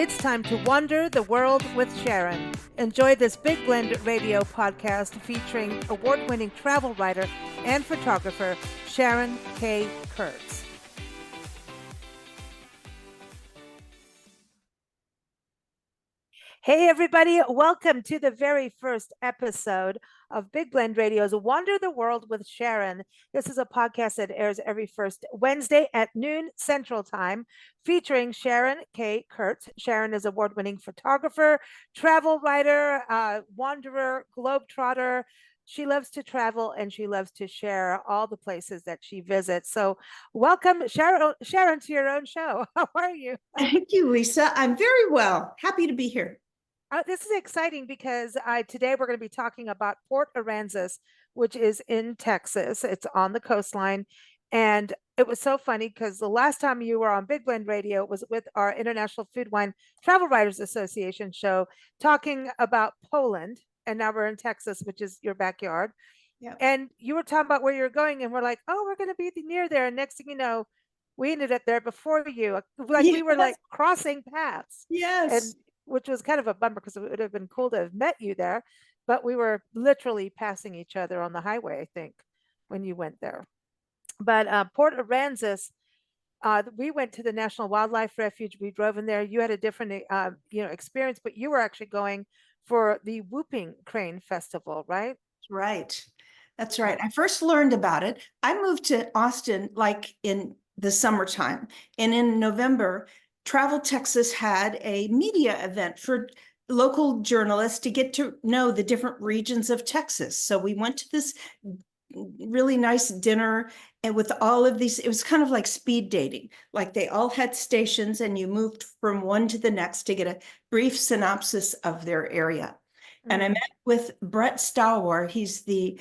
It's time to wander the world with Sharon. Enjoy this Big Blend radio podcast featuring award-winning travel writer and photographer Sharon K. Kurtz. Hey everybody, welcome to the very first episode of Big Blend Radio's Wander the World with Sharon. This is a podcast that airs every first Wednesday at noon Central Time, featuring Sharon K. Kurtz. Sharon is award-winning photographer, travel writer, wanderer, globetrotter. She loves to travel and she loves to share all the places that she visits. So welcome, Sharon, to your own show. How are you? Thank you, Lisa. I'm very well. Happy to be here. This is exciting because today we're going to be talking about Port Aransas, which is in Texas. It's on the coastline. And it was so funny because the last time you were on Big Blend Radio was with our International Food Wine Travel Writers Association show talking about Poland. And now we're in Texas, which is your backyard. Yep. And you were talking about where you're going. And we're like, oh, we're going to be near there. And next thing you know, we ended up there before you. Like we were like crossing paths. Yes. And which was kind of a bummer because it would have been cool to have met you there, but we were literally passing each other on the highway, I think, when you went there. But Port Aransas, we went to the National Wildlife Refuge. We drove in there. You had a different, experience, but you were actually going for the Whooping Crane Festival, right? Right. That's right. I first learned about it. I moved to Austin like in the summertime, and in November, Travel Texas had a media event for local journalists to get to know the different regions of Texas. So we went to this really nice dinner, and with all of these, it was kind of like speed dating. Like they all had stations and you moved from one to the next to get a brief synopsis of their area. And I met with Brett Stalwar. He's the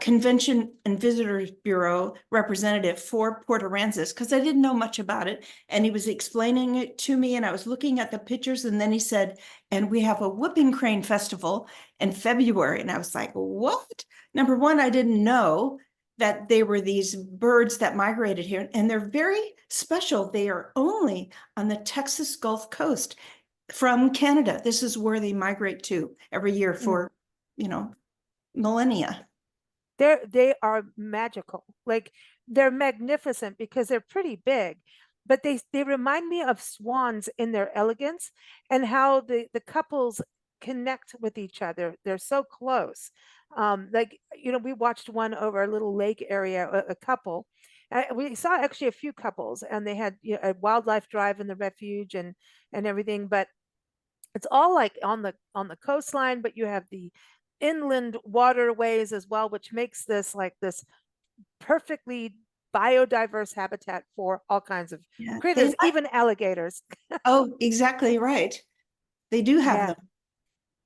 Convention and Visitors Bureau representative for Port Aransas, because I didn't know much about it. And he was explaining it to me, and I was looking at the pictures, and then he said, and we have a Whooping Crane Festival in February. And I was like, what? Number one, I didn't know that they were these birds that migrated here, and they're very special. They are only on the Texas Gulf Coast from Canada. This is where they migrate to every year for, millennia. They are magical. Like they're magnificent because they're pretty big, but they remind me of swans in their elegance and how the couples connect with each other. They're so close. We watched one over a little lake area, a couple. We saw actually a few couples, and they had a wildlife drive in the refuge and everything. But it's all like on the coastline, but you have the inland waterways as well, which makes this like this perfectly biodiverse habitat for all kinds of critters, even alligators. Oh, exactly right. They do have them.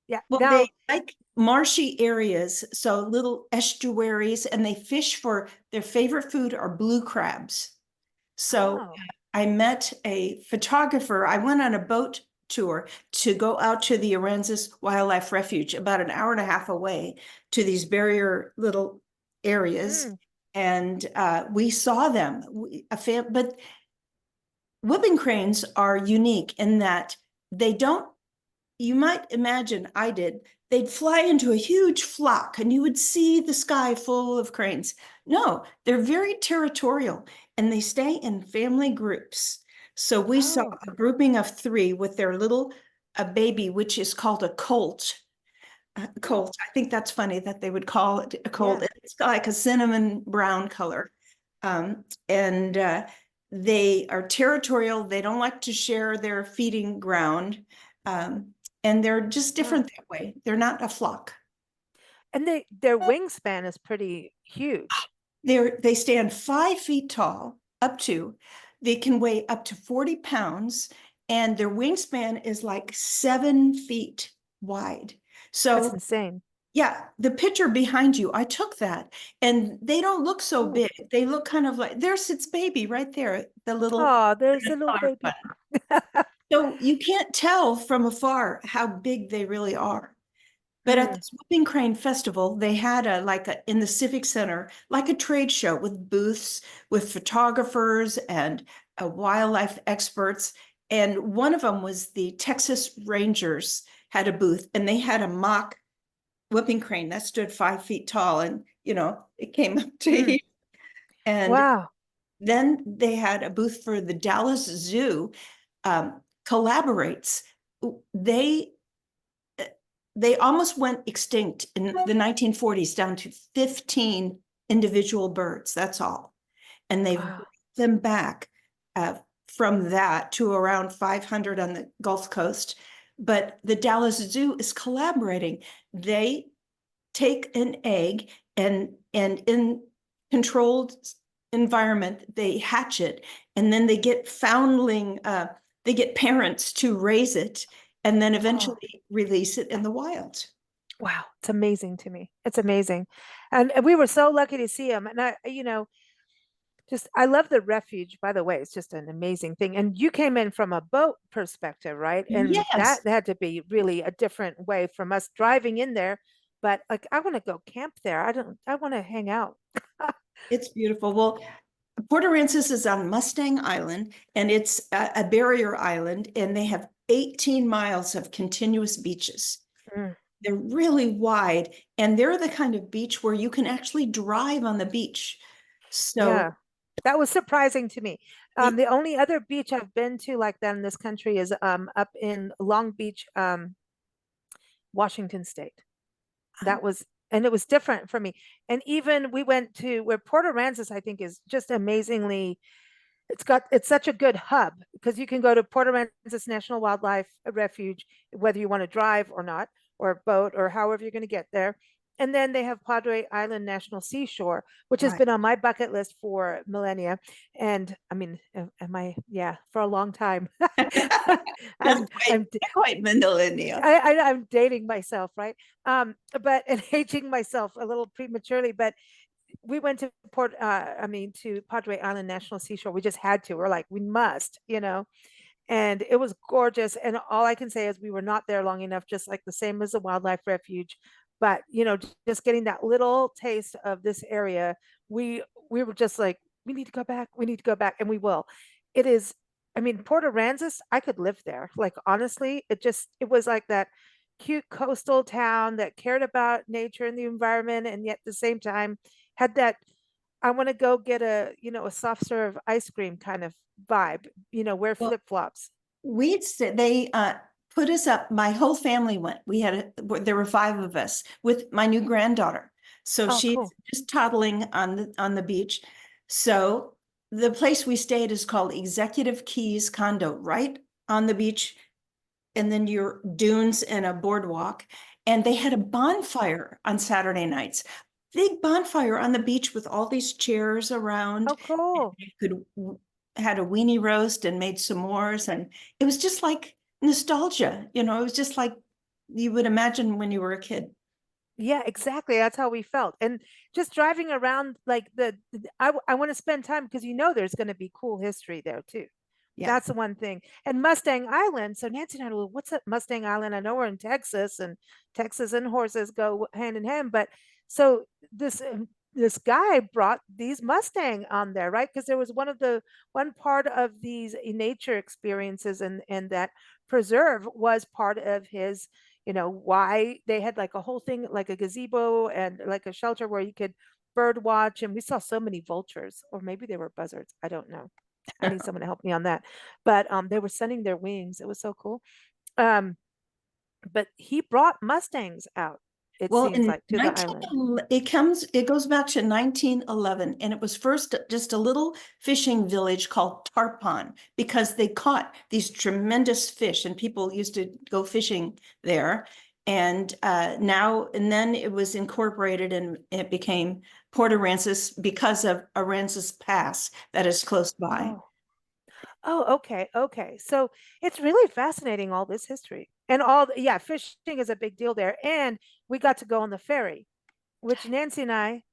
Yeah. Well, they like marshy areas, so little estuaries, and they fish for their favorite food are blue crabs. So I met a photographer. I went on a boat tour to go out to the Aransas Wildlife Refuge, about an hour and a half away, to these barrier little areas. And we saw them. But whooping cranes are unique in that they don't, you might imagine, I did, they'd fly into a huge flock and you would see the sky full of cranes. No, they're very territorial and they stay in family groups. So we saw a grouping of three with their little baby, which is called a colt. Colt. I think that's funny that they would call it a colt. Yeah. It's like a cinnamon brown color. And they are territorial. They don't like to share their feeding ground. And they're just different that way. They're not a flock. And their wingspan is pretty huge. They stand 5 feet tall, up to. They can weigh up to 40 pounds, and their wingspan is like 7 feet wide. So that's insane. Yeah, the picture behind you, I took that, and they don't look so big. They look kind of like, there's its baby right there, the little. Oh, there's a little baby. So you can't tell from afar how big they really are. But at this Whooping Crane Festival, they had in the Civic Center, like a trade show with booths with photographers and wildlife experts. And one of them was the Texas Rangers had a booth, and they had a mock whipping crane that stood 5 feet tall, and it came up to Mm. here. And Wow. then they had a booth for the Dallas Zoo. Collaborates. They they almost went extinct in the 1940s, down to 15 individual birds. That's all. And they've Wow. brought them back from that to around 500 on the Gulf Coast. But the Dallas Zoo is collaborating. They take an egg and in controlled environment, they hatch it, and then they get they get parents to raise it, and then Oh, eventually release it in the wild. wow. It's amazing to me. It's amazing. And we were so lucky to see him. And just I love the refuge, by the way. It's just an amazing thing. And you came in from a boat perspective, right? And that Yes, had to be really a different way from us driving in there. But like I want to go camp there. I want to hang out. it's beautiful. Well, Port Aransas is on Mustang Island, and it's a barrier island, and they have 18 miles of continuous beaches. Mm, They're really wide, and they're the kind of beach where you can actually drive on the beach. So yeah. That was surprising to me. it, The only other beach I've been to like that in this country is up in Long Beach, Washington State. That was and it was different for me. And even we went to where Port Aransas, I think, is just amazingly it's such a good hub because you can go to Port Aransas National Wildlife Refuge, whether you want to drive or not, or boat, or however you're going to get there. And then they have Padre Island National Seashore, which has right. been on my bucket list for millennia. And I mean, am I? Yeah, for a long time. That's I'm quite, I'm quite millennial. I'm dating myself, right? But and aging myself a little prematurely. But we went to to Padre Island National Seashore. We just had to. We're like, we must. And it was gorgeous. And all I can say is we were not there long enough, just like the same as the wildlife refuge. But just getting that little taste of this area, we we were just like, we need to go back. We need to go back, and we will. It is. I mean, Port Aransas, I could live there. Like honestly, it was like that cute coastal town that cared about nature and the environment, and yet at the same time had that I want to go get a soft serve ice cream kind of vibe, wear Well, flip-flops. they put us up. My whole family went. There were 5 of us with my new granddaughter. So Oh, she's cool. just toddling on the beach. So the place we stayed is called Executive Keys Condo, right on the beach, and then your dunes and a boardwalk. And they had a bonfire on Saturday nights. Big bonfire on the beach with all these chairs around. Oh, cool. You could had a weenie roast and made s'mores, and it was just like nostalgia. It was just like you would imagine when you were a kid. Yeah, exactly. That's how we felt. And just driving around like I want to spend time because there's going to be cool history there too. Yeah. That's the one thing. And Mustang Island. So Nancy and I, well, what's up Mustang Island? I know we're in Texas, and Texas and horses go hand in hand. But so this guy brought these Mustang on there, right? Because there was one part of these nature experiences, and that preserve was part of his. Why they had like a whole thing, like a gazebo and like a shelter where you could bird watch. And we saw so many vultures, or maybe they were buzzards. I don't know. I need someone to help me on that. But they were sunning their wings. It was so cool. Um, but he brought Mustangs out, it Well, seems in like, to the 19, island. it goes back to 1911, and it was first just a little fishing village called Tarpon because they caught these tremendous fish, and people used to go fishing there. And then it was incorporated, and it became Port Aransas because of Aransas Pass that is close by. Oh, oh, okay, okay. So it's really fascinating, all this history. And yeah, fishing is a big deal there. And we got to go on the ferry, which Nancy and I,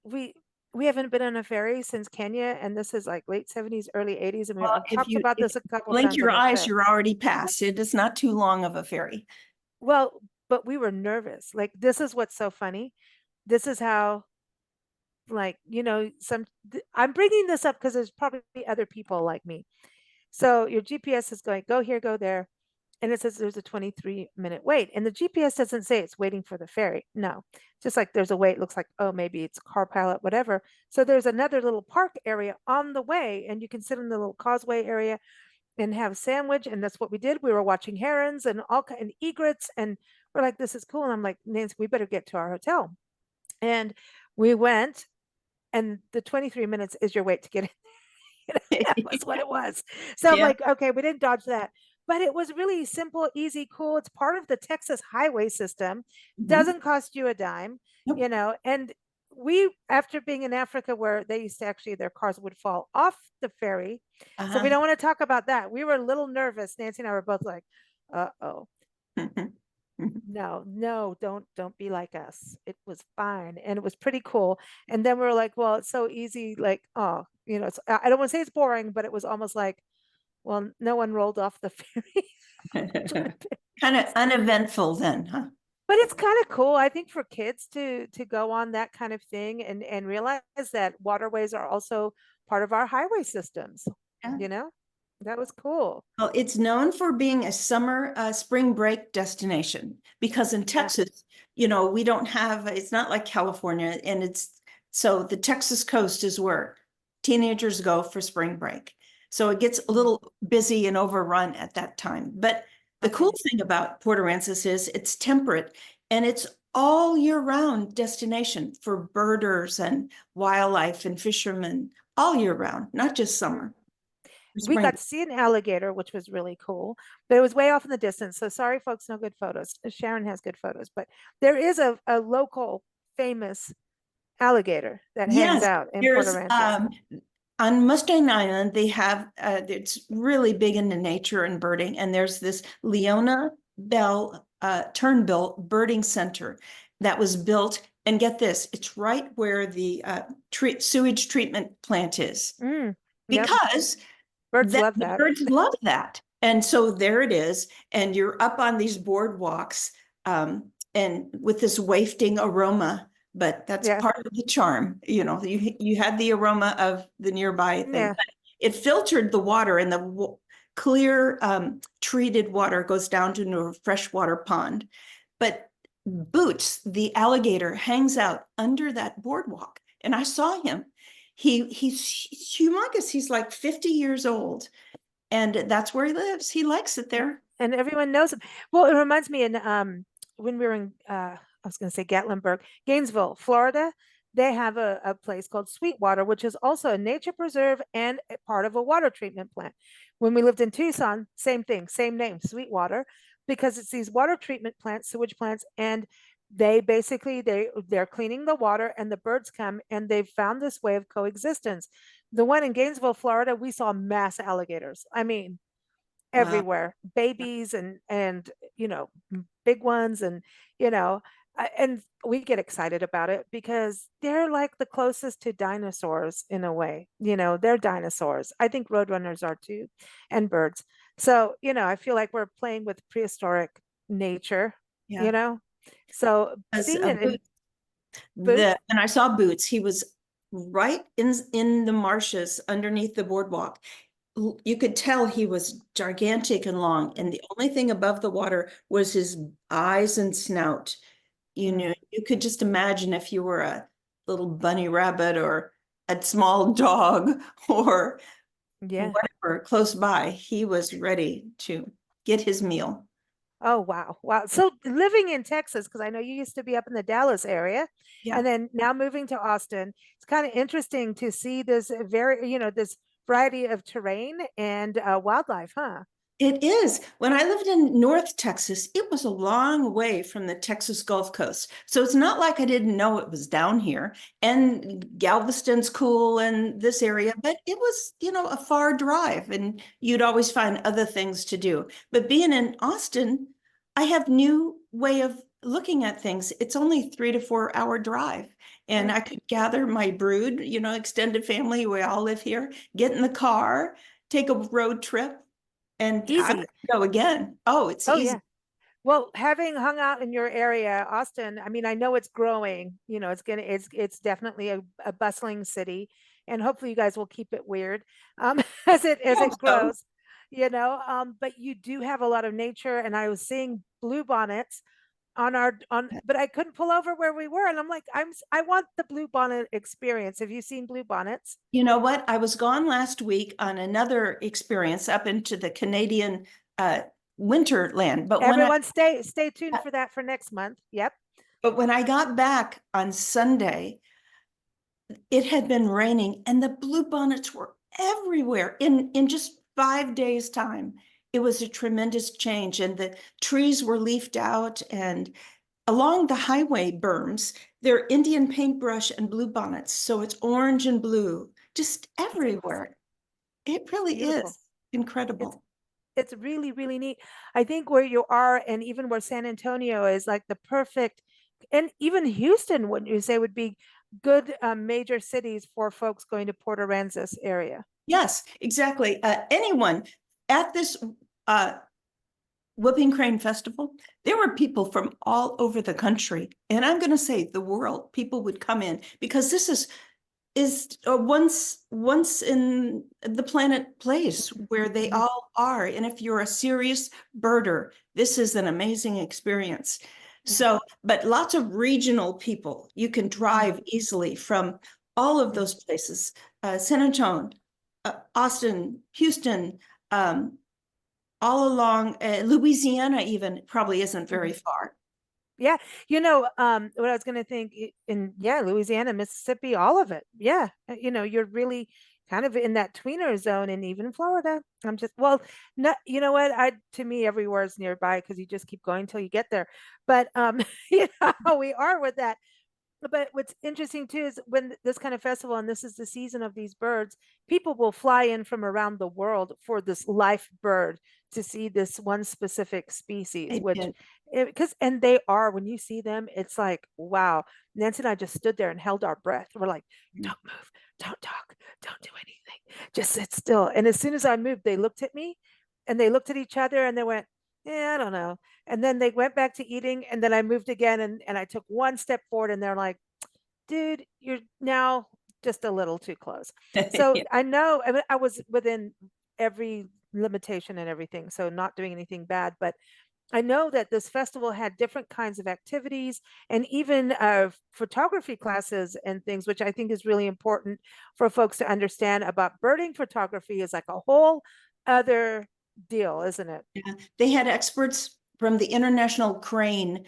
we we haven't been on a ferry since Kenya, and this is like late 70s, early 80s. And Well, I've talked about if this a couple blink times your on the eyes, show. you're already past. It is not too long of a ferry. Well, but we were nervous. Like, this is what's so funny. This is how, like, I'm bringing this up because there's probably other people like me. So your GPS is going, go here, go there. And it says there's a 23-minute wait. And the GPS doesn't say it's waiting for the ferry. No, just like there's a wait, looks like, oh, maybe it's car pilot, whatever. So there's another little park area on the way, and you can sit in the little causeway area and have a sandwich. And that's what we did. We were watching herons and all and egrets, and we're like, this is cool. And I'm like, Nancy, we better get to our hotel. And we went, and the 23 minutes is your wait to get in. That was what it was. So I'm Yeah. like, okay, we didn't dodge that. But it was really simple, easy, cool. It's part of the Texas highway system. Mhm. Doesn't cost you a dime, Nope. and we, after being in Africa where they used to actually, their cars would fall off the ferry. So we Uh-huh. don't want to talk about that. We were a little nervous. Nancy and I were both like, uh-oh. Mhm. Mhm. No, no, don't be like us. It was fine and it was pretty cool. And then we were like, well, it's so easy, like, oh, it's, I don't want to say it's boring, but it was almost like, well, no one rolled off the ferry. Kind of uneventful then, huh? But it's kind of cool, I think, for kids to go on that kind of thing and realize that waterways are also part of our highway systems, Yeah. you know? That was cool. Well, it's known for being a summer spring break destination because in Yeah. Texas, we don't have, it's not like California, and so the Texas coast is where teenagers go for spring break. So it gets a little busy and overrun at that time. But the cool Okay. thing about Port Aransas is it's temperate and it's all year round destination for birders and wildlife and fishermen all year round, not just summer. We Spring. got to see an alligator, which was really cool, but it was way off in the distance. So sorry, folks, no good photos. Sharon has good photos, but there is a local famous alligator that hangs Yes, out in Port there's Aransas. on Mustang Island, they have it's really big into nature and birding, and there's this Leona Bell Turnbill Birding Center that was built. And get this, it's right where the sewage treatment plant is, Mm, yep. because Birds that love the that. birds love that. And so there it is, and you're up on these boardwalks, and with this wafting aroma, but that's Yeah. part of the charm. You had the aroma of the nearby thing, Yeah. but it filtered the water, and the clear treated water goes down to a freshwater pond. But Boots, the alligator, hangs out under that boardwalk, and I saw him. He's humongous. He's like 50 years old, and that's where he lives. He likes it there. And everyone knows him. Well, it reminds me in when we were in I was going to say Gatlinburg, Gainesville, Florida, they have a place called Sweetwater, which is also a nature preserve and a part of a water treatment plant. When we lived in Tucson, same thing, same name, Sweetwater, because it's these water treatment plants, sewage plants, and they basically they're cleaning the water and the birds come and they've found this way of coexistence. The one in Gainesville, Florida, we saw mass alligators. I mean, Wow. everywhere, babies and big ones, and and we get excited about it because they're like the closest to dinosaurs in a way. They're dinosaurs. I think roadrunners are too, and birds. So I feel like we're playing with prehistoric nature, Yeah. you know so As seeing a it in boot, Boots. and I saw Boots. He was right in the marshes underneath the boardwalk. You could tell he was gigantic and long, and the only thing above the water was his eyes and snout. Mm, You could just imagine if you were a little bunny rabbit or a small dog or yeah. whatever close by, he was ready to get his meal. Oh, wow. Wow. So living in Texas, because I know you used to be up in the Dallas area Yeah. and then now moving to Austin, it's kind of interesting to see this this variety of terrain and wildlife, huh? It is. When I lived in North Texas, it was a long way from the Texas Gulf Coast. So it's not like I didn't know it was down here. And Galveston's cool and this area, but it was, a far drive, and you'd always find other things to do. But being in Austin, I have new way of looking at things. It's only 3 to 4 hour drive. And Mm, I could gather my brood, extended family. We all live here, get in the car, take a road trip, and I would easy. go again. Oh, it's Oh, easy. yeah. Well, having hung out in your area, Austin, I mean, I know it's growing, it's definitely a bustling city, and hopefully you guys will keep it weird, as it I hope so. grows. but you do have a lot of nature, and I was seeing bluebonnets but I couldn't pull over where we were, and I'm like, I want the bluebonnet experience. Have you seen bluebonnets? You know what? I was gone last week on another experience up into the Canadian uh, winterland, Everyone stay tuned for that for next month. Yep. but when I got back on Sunday, it had been raining and the bluebonnets were everywhere in just 5 days' time. It was a tremendous change, and the trees were leafed out, and along the highway berms, they're Indian paintbrush and bluebonnets. So it's orange and blue, just everywhere. It really Beautiful. is It's incredible. it's really, really neat. I think where you are, and even where San Antonio is, like the perfect, and even Houston, wouldn't you say, would be good major cities for folks going to Port Aransas area? Yes, exactly. Anyone at this uh, Whooping Crane Festival, there were people from all over the country, and I'm going to say the world. People would come in because this is a once in the planet place where they Mhm. all are. And if you're a serious birder, this is an amazing experience. Yeah. So, but lots of regional people. You can Mm, drive easily from all of mm. those places, San Antonio, Austin, Houston, um, all along Louisiana, even probably isn't very Mhm. far. Yeah, what I was gonna think in, yeah, Louisiana, Mississippi, all of it. Yeah, you're really kind of in that tweener zone, and even Florida. I'm just, well, no, you know what? To me, everywhere is nearby because you just keep going till you get there. But you know how we are with that. But what's interesting too is when this kind of festival, and this is the season of these birds, people will fly in from around the world for this life bird to see this one specific species, I which, did. because, and they are, when you see them, it's like, wow. Nancy and I just stood there and held our breath. We're like, don't move, don't talk, don't do anything, just sit still. And as soon as I moved, they looked at me and they looked at each other and they went, yeah, I don't know. And then they went back to eating, and then I moved again, and I took one step forward, and they're like, dude, you're now just a little too close. So Yeah. I know, I was within every limitation and everything, so not doing anything bad, but I know that this festival had different kinds of activities, and even photography classes and things, which I think is really important for folks to understand about birding photography is like a whole other deal, isn't it? Yeah. They had experts from the International Crane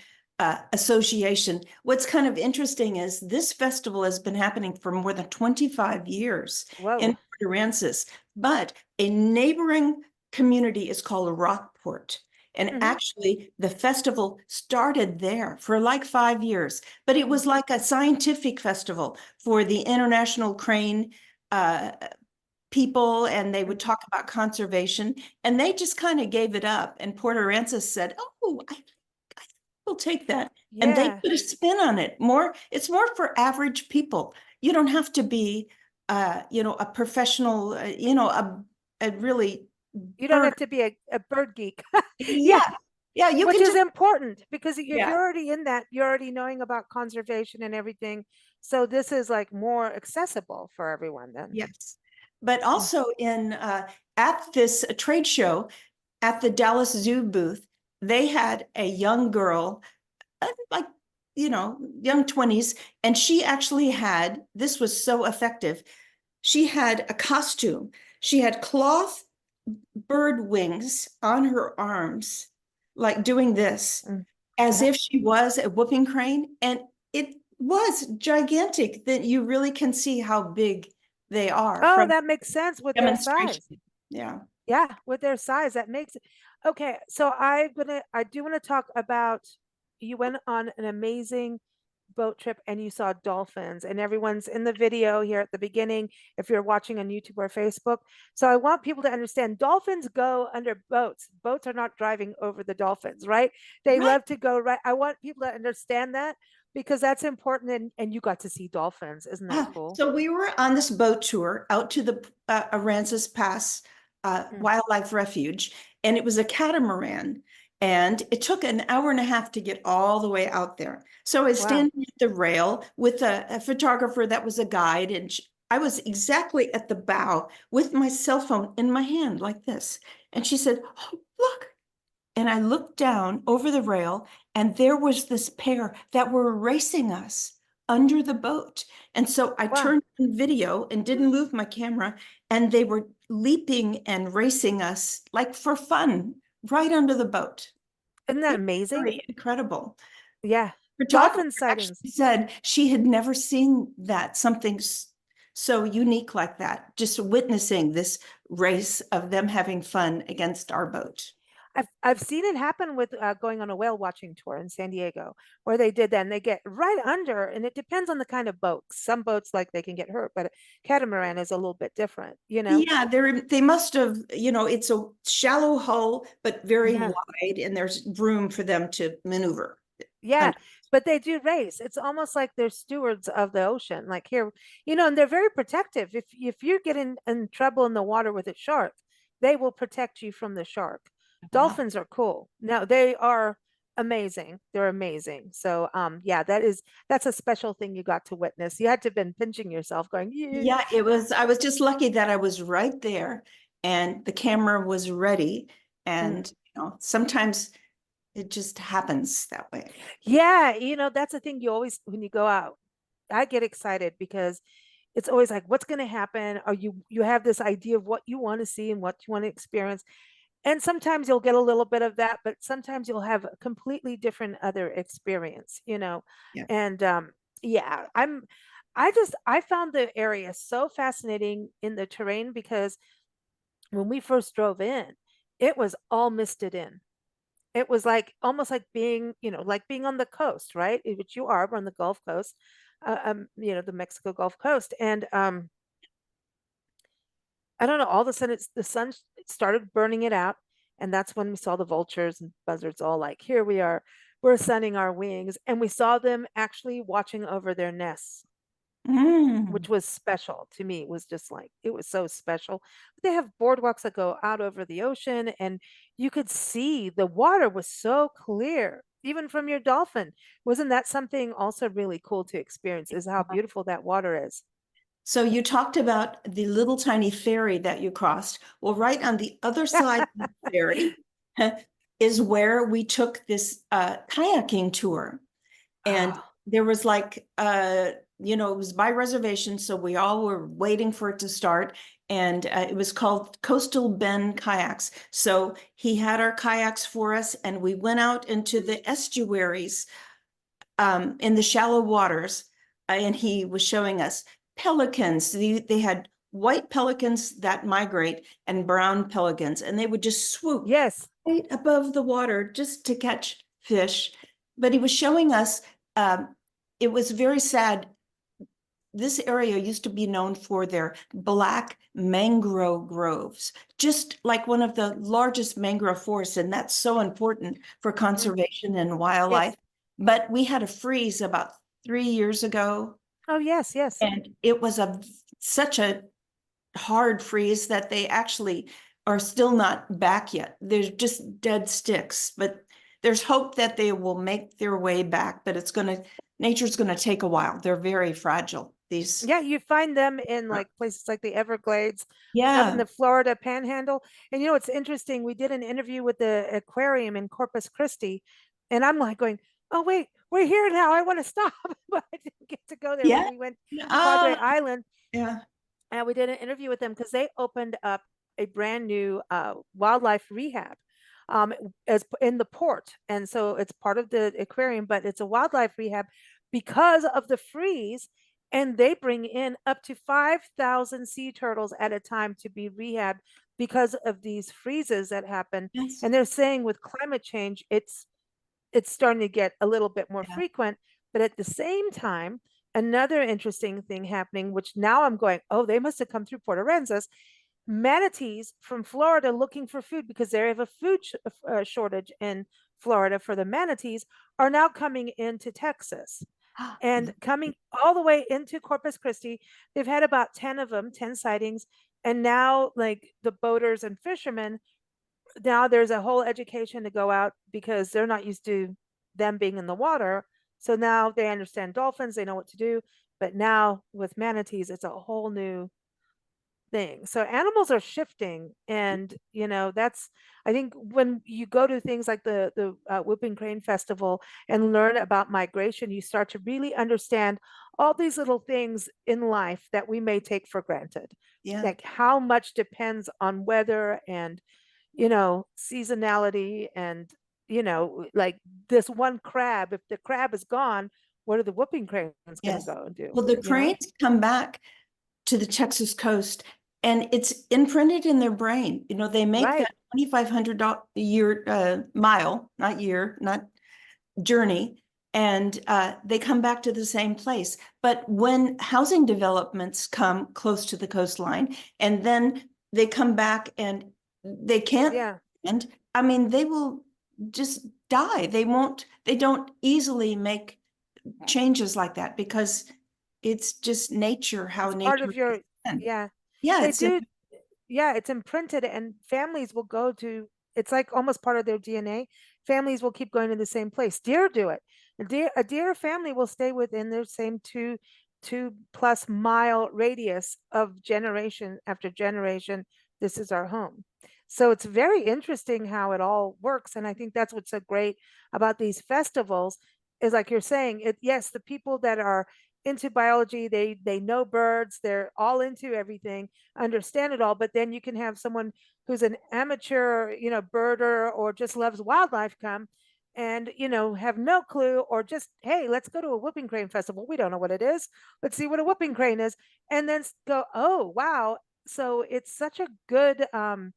Association. What's kind of interesting is this festival has been happening for more than 25 years in Whoa. Port Aransas, but a neighboring community is called Rockport. And Hmm. actually, the festival started there for like 5 years, but it was like a scientific festival for the International Crane uh, people, and they would talk about conservation, and they just kind of gave it up. And Port Aransas said, "Oh, I will take that," and they Yeah. put a spin on it. It's more for average people. You don't have to be, a professional, a really You don't bird. have to be a bird geek. Yeah, Yeah, yeah, you which can is just important because if yeah. you're already in that, you're already knowing about conservation and everything. So this is like more accessible for everyone then. Yes. But Mm. also in at this trade show at the Dallas Zoo booth, they had a young girl, like, young 20s, and she actually had, this was so effective. She had a costume. She had cloth bird wings on her arms, like doing this, Mm. as Yeah. if she was a whooping crane. And it was gigantic that you really can see how big they are Oh, from that makes sense with their size. demonstration. Yeah. Yeah, with their size, that makes it. Okay, so I do want to talk about, you went on an amazing boat trip and you saw dolphins, and everyone's in the video here at the beginning if you're watching on YouTube or Facebook. So I want people to understand dolphins go under boats. Boats are not driving over the dolphins, right? They Right. love to go right. I want people to understand that because that's important, and you got to see dolphins. Isn't that cool? So we were on this boat tour out to the Aransas Pass Mm. Wildlife Refuge, and it was a catamaran. And it took an hour and a half to get all the way out there. So I was Wow. standing at the rail with a photographer that was a guide, and I was exactly at the bow with my cell phone in my hand like this. And she said, "Oh, look." And I looked down over the rail, and there was this pair that were racing us under the boat. And so I Wow. turned on video and didn't move my camera, and they were leaping and racing us like for fun right under the boat. Isn't that It was amazing? really incredible. Yeah. Photographer Dolphin sightings. actually said she had never seen that, something so unique like that, just witnessing this race of them having fun against our boat. I've seen it happen with going on a whale watching tour in San Diego, where they did that, and they get right under, and it depends on the kind of boat. Some boats like they can get hurt, but a catamaran is a little bit different, you know? Yeah, they must have, it's a shallow hull, but very Yeah. wide, and there's room for them to maneuver. Yeah, under. but they do race. It's almost like they're stewards of the ocean. Like here, and they're very protective. If you get in trouble in the water with a shark, they will protect you from the shark. Wow. Dolphins are cool. Now they are amazing. They're amazing. So yeah, that's a special thing you got to witness. You had to have been pinching yourself going, yeah. Yeah, I was just lucky that I was right there and the camera was ready. Mm. And, sometimes it just happens that way. Yeah, that's the thing you always when you go out. I get excited because it's always like what's going to happen, or you have this idea of what you want to see and what you want to experience, and sometimes you'll get a little bit of that, but sometimes you'll have a completely different other experience. Yeah. And yeah, I found the area so fascinating in the terrain because when we first drove in, it was all misted in. It was like almost like being on the coast, right? Which you are, we're on the Gulf Coast, the Mexico Gulf Coast. And I don't know, all of a sudden the sun started burning it out. And that's when we saw the vultures and buzzards all like, here we are, we're sunning our wings. And we saw them actually watching over their nests, Mm. which was special to me. It was just like, it was so special. They have boardwalks that go out over the ocean, and you could see the water was so clear, even from your dolphin. Wasn't that something also really cool to experience? Is how beautiful that water is. So you talked about the little tiny ferry that you crossed. Well, right on the other side of the ferry is where we took this kayaking tour. And Oh, there was like, it was by reservation. So we all were waiting for it to start. And it was called Coastal Bend Kayaks. So he had our kayaks for us, and we went out into the estuaries in the shallow waters. And he was showing us pelicans. They had white pelicans that migrate and brown pelicans, and they would just swoop yes. right above the water just to catch fish. But he was showing us, it was very sad. This area used to be known for their black mangrove groves, just like one of the largest mangrove forests. And that's so important for Mm, conservation and yes. wildlife. But we had a freeze about 3 years ago, Oh, yes, yes. and it was such a hard freeze that they actually are still not back yet. They're just dead sticks, but there's hope that they will make their way back, but nature's gonna take a while. They're very fragile. These, Yeah, you find them in like places like the Everglades, up in yeah, the Florida Panhandle. And it's interesting. We did an interview with the aquarium in Corpus Christi, and I'm like going, "Oh wait, we're here now. I want to stop," but I didn't get to go there when yeah, we went to Padre ah, Island. yeah. And we did an interview with them because they opened up a brand new wildlife rehab as in the port, and so it's part of the aquarium, but it's a wildlife rehab because of the freeze. And they bring in up to 5,000 sea turtles at a time to be rehabbed because of these freezes that happen. Yes. And they're saying with climate change, it's starting to get a little bit more Yeah. frequent. But at the same time, another interesting thing happening, which now I'm going, oh, they must have come through Port Aransas. Manatees from Florida looking for food because they have a food shortage in Florida for the manatees are now coming into Texas and coming all the way into Corpus Christi. They've had about 10 of them, 10 sightings. And now, like the boaters and fishermen, now there's a whole education to go out because they're not used to them being in the water. So now they understand dolphins, they know what to do. But now with manatees, it's a whole new thing. So animals are shifting, and that's, I think, when you go to things like the Whooping Crane Festival and learn about migration, you start to really understand all these little things in life that we may take for granted, Yeah. like how much depends on weather and seasonality, and like this one crab, if the crab is gone, what are the whooping cranes going to Yes. go and do? Well, the cranes come back to the Texas coast and it's imprinted in their brain. They make Right. that $2,500 a year mile, not year, not journey, and they come back to the same place. But when housing developments come close to the coastline and then they come back and they can't, Yeah. and I mean, they will just die. They don't easily make changes like that because it's just nature, how It's part nature of is. your, yeah. Yeah, They it's do. Yeah, it's imprinted, and families will go to, it's like almost part of their DNA. Families will keep going to the same place. Deer do it. A deer family will stay within their same two plus mile radius of generation after generation. This is our home. So it's very interesting how it all works. And I think that's what's so great about these festivals is, like you're saying, yes, the people that are into biology, they know birds, they're all into everything, understand it all. But then you can have someone who's an amateur, birder, or just loves wildlife come and have no clue, or just, hey, let's go to a whooping crane festival. We don't know what it is. Let's see what a whooping crane is, and then go, oh wow. So it's such a good, in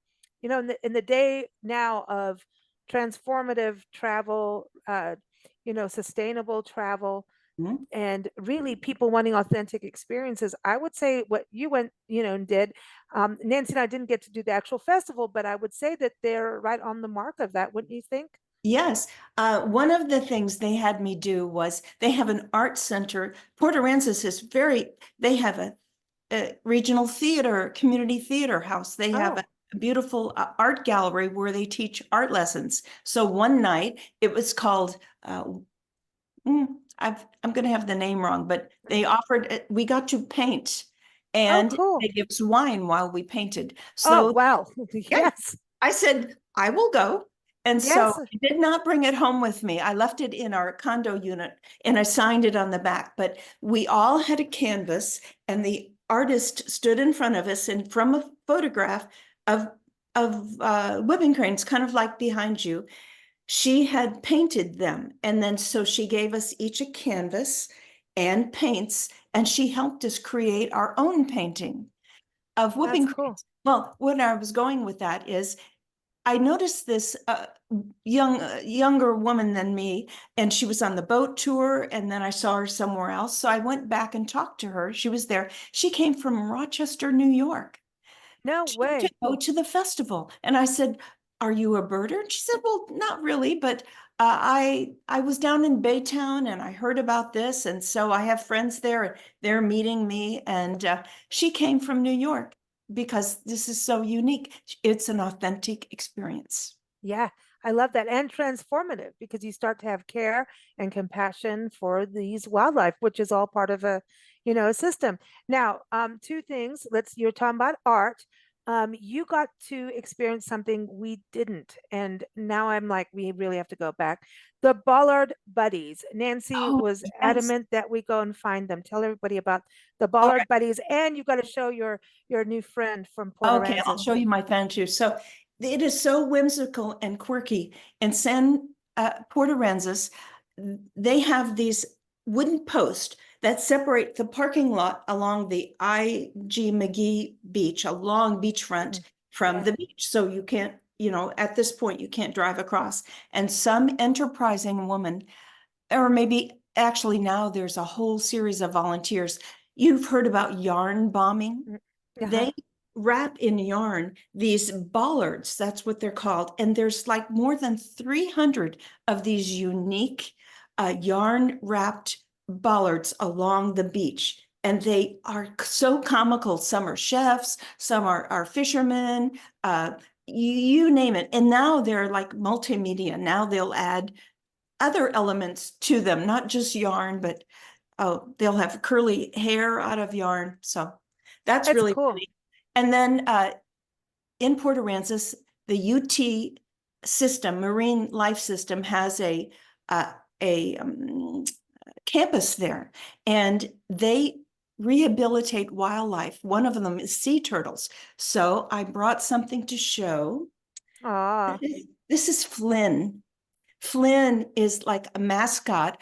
the day now of transformative travel, sustainable travel, Mhm. and really people wanting authentic experiences. I would say what you went, and did. Nancy and I didn't get to do the actual festival, but I would say that they're right on the mark of that, wouldn't you think? Yes. One of the things they had me do was they have an art center. Port Aransas is they have a regional theater, community theater house. They have Oh, a beautiful art gallery where they teach art lessons. So one night it was called, I'm going to have the name wrong, but they offered, we got to paint oh, and cool. they gave us wine while we painted. Oh, So wow. yeah, Yes. I said, I will go. And so Yes. I did not bring it home with me. I left it in our condo unit and I signed it on the back. But we all had a canvas and the artist stood in front of us and from a photograph of whipping cranes, kind of like behind you, she had painted them. And then so she gave us each a canvas and paints, and she helped us create our own painting of That's whipping cool. cranes. Well, when I was going with that is I noticed this younger woman than me, and she was on the boat tour, and then I saw her somewhere else. So I went back and talked to her. She was there. She came from Rochester, New York, No to way. go to the festival. And I said, "Are you a birder?" And she said, "Well, not really, but I was down in Baytown and I heard about this, and so I have friends there. They're meeting me, and she came from New York because this is so unique. It's an authentic experience." Yeah, I love that. And transformative, because you start to have care and compassion for these wildlife, which is all part of a system. Now, two things. You're talking about art. You got to experience something we didn't. And now I'm like, we really have to go back. The Bollard Buddies. Nancy Oh, was yes. adamant that we go and find them. Tell everybody about the All Bollard right. Buddies, and you got to show your new friend from Port Okay, I'll Aransas. show you my fan too. So it is so whimsical and quirky. In Port Aransas, they have these wooden posts that separate the parking lot along the I.G. McGee Beach, a long beachfront Mhm. from Yeah, the beach. So you can't, at this point, you can't drive across. And some enterprising woman, or maybe actually now there's a whole series of volunteers. You've heard about yarn bombing. mm, uh-huh. They wrap in yarn these bollards, that's what they're called. And there's like more than 300 of these unique yarn wrapped bollards along the beach. And they are so comical. Some are chefs, some are fishermen, you name it. And now they're like multimedia. Now they'll add other elements to them, not just yarn, but they'll have curly hair out of yarn. So that's It's really cool. pretty. And then in Port Aransas, the UT system, Marine Life System, has a campus there, and they rehabilitate wildlife. One of them is sea turtles. So I brought something to show. Ah, This is Flynn. Flynn is like a mascot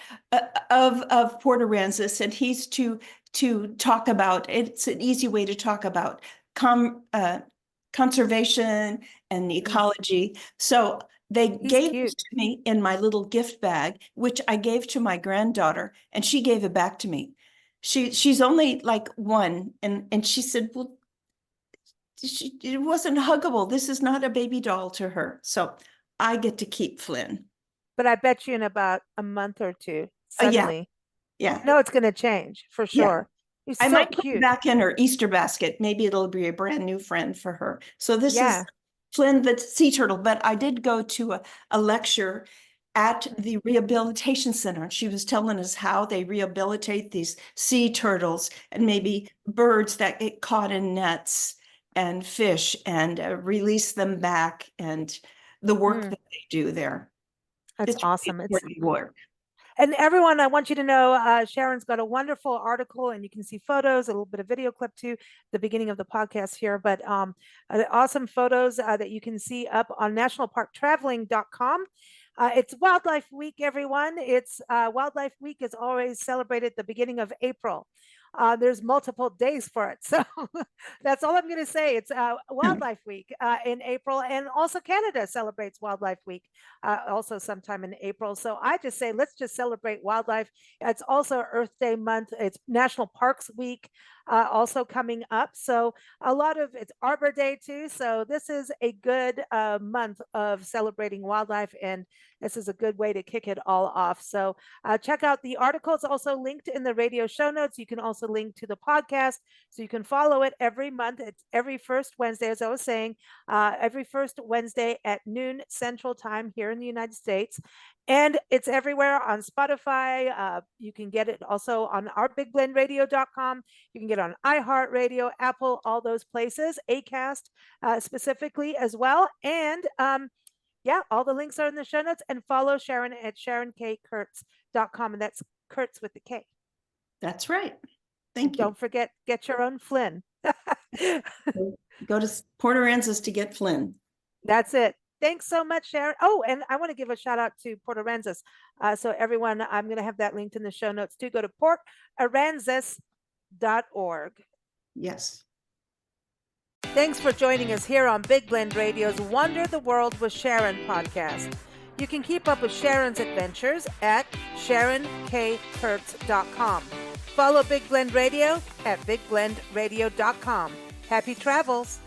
of Port Aransas, and he's to talk about. It's an easy way to talk about conservation and ecology. So they gave this to me in my little gift bag, which I gave to my granddaughter, and she gave it back to me. She's only like 1, and she said, well, it wasn't huggable. This is not a baby doll to her. So I get to keep Flynn. But I bet you in about a month or two, suddenly, yeah. No, it's going to change for sure. He's I so might put it cute. back in her Easter basket. Maybe it'll be a brand new friend for her. So this is Flynn the sea turtle. But I did go to a lecture at the rehabilitation center. She was telling us how they rehabilitate these sea turtles and maybe birds that get caught in nets and fish, and release them back, and the work that they do there. That's awesome. It's work. And everyone, I want you to know, Sharon's got a wonderful article, and you can see photos, a little bit of video clip too, the beginning of the podcast here, but awesome photos that you can see up on nationalparktraveling.com. It's Wildlife Week, everyone. It's Wildlife Week is always celebrated at the beginning of April. There's multiple days for it. So that's all I'm going to say. It's Wildlife Week in April, and also Canada celebrates Wildlife Week also sometime in April. So I just say, let's just celebrate wildlife. It's also Earth Day month. It's National Parks Week also coming up. So a lot of it's Arbor Day too. So this is a good month of celebrating wildlife, and this is a good way to kick it all off. So check out the article. It's also linked in the radio show notes. You can also link to the podcast, so you can follow it every month. It's every first Wednesday, as I was saying, every first Wednesday at noon Central Time here in the United States. And it's everywhere on Spotify. You can get it also on our bigblendradio.com. You can get it on iHeartRadio, Apple, all those places, Acast specifically as well. And yeah, all the links are in the show notes. And follow Sharon at SharonKKurtz.com. And that's Kurtz with the K. That's right. Thank you. Don't forget, get your own Flynn. Go to Port Aransas to get Flynn. That's it. Thanks so much, Sharon. Oh, and I want to give a shout out to Port Aransas. So everyone, I'm going to have that linked in the show notes too. Go to portaransas.org. Yes. Thanks for joining us here on Big Blend Radio's Wander the World with Sharon podcast. You can keep up with Sharon's adventures at SharonKKurtz.com. Follow Big Blend Radio at bigblendradio.com. Happy travels.